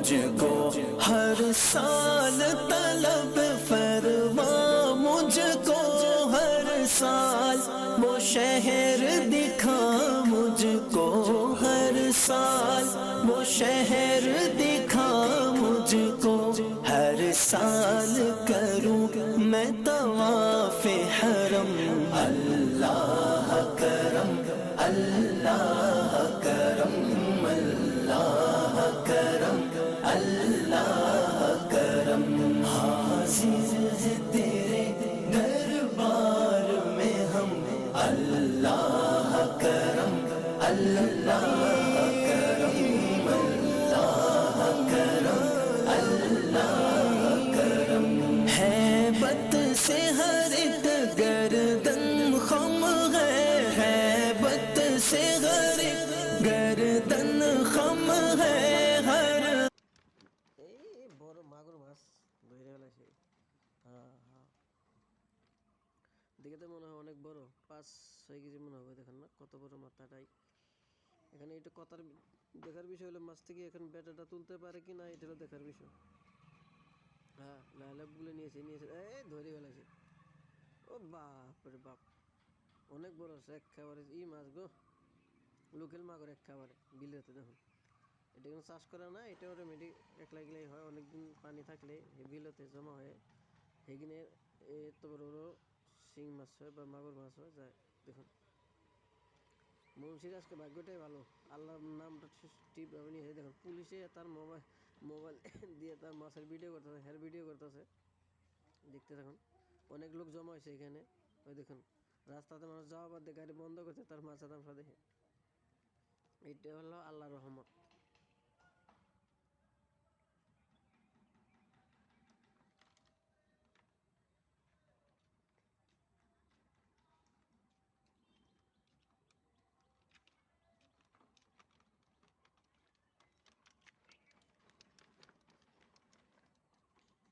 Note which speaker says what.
Speaker 1: मुझको, हर साल तलब फरमा मुझको, हर साल वो शहर दिखा मुझको, हर साल वो शहर दिखा मुझको, हर साल करूं मैं तवाफ हरम। अल्लाह करम, अल्लाह करम, अल्लाह करम, अल्लाह करम। हाजिर है तेरे दरबार में हम, अल्लाह करम, अल्लाह करम, अल्लाह करम, अल्लाह करम। हैबत से हर एक गर्दन खम है, हैबत से हर एक गर्दन खम है, हर
Speaker 2: এই বড় মাগুর মাছ ধরে ফেলেছে। হ্যাঁ হ্যাঁ, দেখে তো মনে হয় অনেক বড়, 5-6 কেজি মনে হবে। দেখেন না কত বড় মাথাটাই। এখানে এটা কথার দেখার বিষয় হলো মাছ থেকে এখন বেটাটা তুলতে পারে কি না, এটা হলো দেখার বিষয়। হ্যাঁ, লাইলাপ গুলো নিয়েছে নিয়েছে, এই ধরে ফেলেছে। ও বাপ রে বাপ, অনেক বড় আছে একেবারে। ই মাছ গো, লোকেল মাগুর একেবারে বিলেতে। দেখুন, এটা কিন্তু চাষ করা না, এটা অটোমেটিক একলা একলাই হয়। অনেকদিন পানি থাকলে বিলতে জমা হয়, সেখানে এত বড় বড় শিং মাছ হয় বা মাগুর মাছ হয় যায়। দেখুন, মুন্সির আজকে ভাগ্যটাই ভালো, আল্লাহর নামটা ঠিকভাবে নিয়েছে। দেখুন, পুলিশে তার মোবাইল দিয়ে তার মাছের ভিডিও করতেছে, হেয়ার ভিডিও করতেছে। দেখতে থাকুন, অনেক লোক জমা হয়েছে এখানে। ওই দেখুন, রাস্তাতে মানুষ যাওয়া বাদ দিয়ে গাড়ি বন্ধ করছে তার মাছের তামসা দেখে। এটা হলো আল্লাহর রহমত।